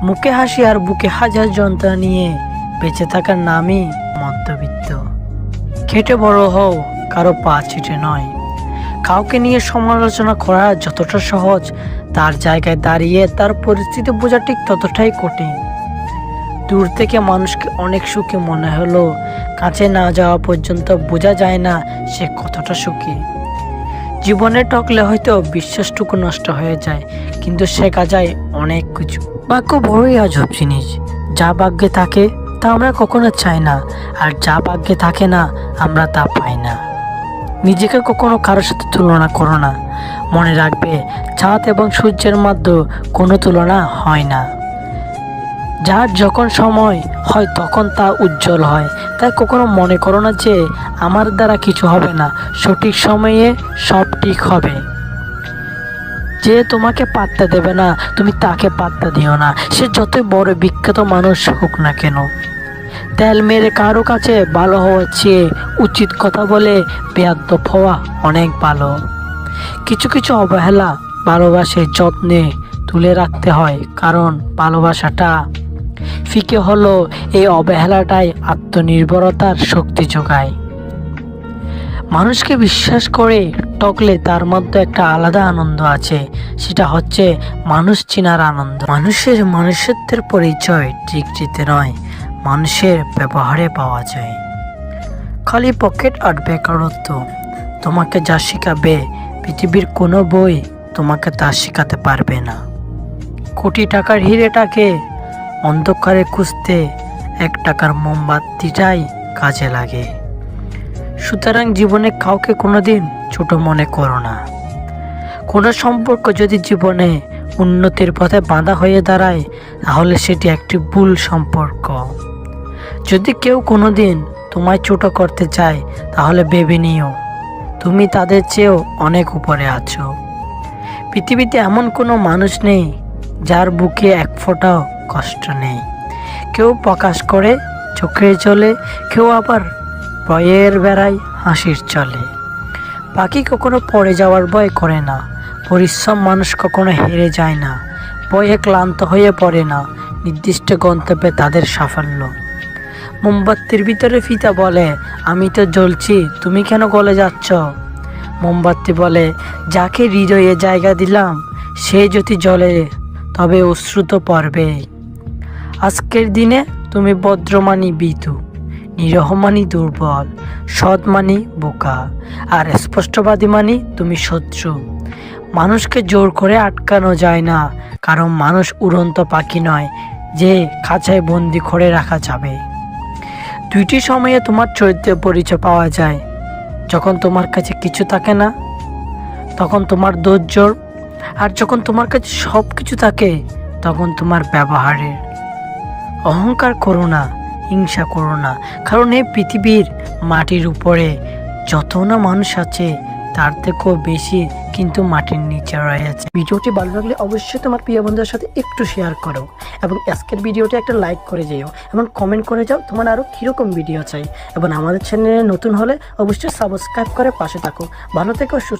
মুখে হাসি আর বুকে হাজার যন্ত্রণা নিয়ে বেঁচে থাকার নামই মধ্যবিত্ত। খেটে বড় হও, কারো পা ছিটে নয়। কাউকে নিয়ে সমালোচনা করা যতটা সহজ, তার জায়গায় দাঁড়িয়ে তার পরিস্থিতি বোঝা ঠিক ততটাই কঠিন। দূর থেকে মানুষকে অনেক সুখী মনে হলো, কাছে না যাওয়া পর্যন্ত বোঝা যায় না সে কতটা সুখী। জীবনে ঠকলে হয়তো বিশ্বাসটুকু নষ্ট হয়ে যায়, কিন্তু শেখা যায় অনেক কিছু। ভাগ্য বড়ই আজব জিনিস। যা ভাগ্যে থাকে তা আমরা কখনো চাই না, আর যা ভাগ্যে থাকে না আমরা তা পাই না। নিজেকে কখনো কারোর সাথে তুলনা করো না। মনে রাখবে, চাঁদ এবং সূর্যের মধ্যে কোনো তুলনা হয় না। যার যখন সময় হয় তখন তা উজ্জ্বল হয়। তাই কখনো মনে করো না যে আমার দ্বারা কিছু হবে না। সঠিক সময়ে সব ঠিক হবে। যে তোমাকে পাত্তা দেবে না, তুমি তাকে পাত্তা দিও না, সে যতই বড় বিখ্যাত মানুষ হোক না কেন। তেল মেরে কারো কাছে ভালো হওয়ার চেয়ে উচিত কথা বলে বেয়াদব হওয়া অনেক ভালো। কিছু কিছু অবহেলা ভালোবাসে যত্নে তুলে রাখতে হয়, কারণ ভালোবাসাটা ফিকে হলো এই অবহেলাটাই আত্মনির্ভরতার শক্তি যোগায়। মানুষকে বিশ্বাস করে ঠকলে তার মধ্যে একটা আলাদা আনন্দ আছে, সেটা হচ্ছে মানুষ চেনার আনন্দ। মানুষের মনুষ্যত্বের পরিচয় ডিগ্রিতে নয়, মানুষের ব্যবহারে পাওয়া যায়। খালি পকেট আর বেকারত্ব তোমাকে যা শেখাবে, পৃথিবীর কোনো বই তোমাকে তা শেখাতে পারবে না। কোটি টাকার হিরেটাকে অন্ধকারে খুঁজতে 1 টাকার মোমবাতিটাই কাজে লাগে। সুতরাং জীবনে কাউকে কোনোদিন ছোট মনে করো না। কোনো সম্পর্ক যদি জীবনে উন্নতির পথে বাধা হয়ে দাঁড়ায়, তাহলে সেটি একটি ভুল সম্পর্ক। যদি কেউ কোনোদিন তোমায় ছোট করতে চায়, তাহলে ভেবে নিও তুমি তাদের চেয়েও অনেক উপরে আছো। পৃথিবীতে এমন কোনো মানুষ নেই যার বুকে এক ফোঁটাও কষ্ট নেই। কেউ প্রকাশ করে চোখের জলে, কেউ আবার ভয়ের বেড়ায় হাসির চলে। পাখি কখনো পড়ে যাওয়ার ভয় করে না, পরিশ্রম মানুষ কখনো হেরে যায় না, ভয়ে ক্লান্ত হয়ে পড়ে না, নির্দিষ্ট গন্তব্যে তাদের সাফল্য। মোমবাতির ভিতরে ফিতা বলে, আমি তো জ্বলছি, তুমি কেন গলে যাচ্ছ? মোমবাতি বলে, যাকে হৃদয়ে জায়গা দিলাম সে যদি জ্বলে তবে অশ্রু তো পড়বেই। আজকের দিনে তুমি ভদ্র মানি ভীতু, নিরহ মানি দুর্বল, সৎ মানি বোকা, আর স্পষ্টবাদী মানি তুমি শত্রু। মানুষকে জোর করে আটকানো যায় না, কারণ মানুষ উড়ন্ত পাখি নয় যে খাঁচায় বন্দি করে রাখা যাবে। দুইটি সময়ে তোমার চরিত্রের পরিচয় পাওয়া যায়। যখন তোমার কাছে কিছু থাকে না, তখন তোমার ধৈর্য, আর যখন তোমার কাছে সব কিছু থাকে, তখন তোমার ব্যবহারের। অহংকার করো না, হিংসা করো না, কারণ এই পৃথিবীর মাটির উপরে যত না মানুষ আছে, তার থেকেও বেশি কিন্তু মাটির নিচে রয়েছে। ভিডিওটি ভালো লাগলে অবশ্যই তোমার প্রিয় বন্ধুদের সাথে একটু শেয়ার করো, এবং আজকের ভিডিওটি একটা লাইক করে যেও, এবং কমেন্ট করে যাও তোমার আরও কীরকম ভিডিও চাই। এবং আমাদের চ্যানেলে নতুন হলে অবশ্যই সাবস্ক্রাইব করে পাশে থাকো। ভালো থেকো।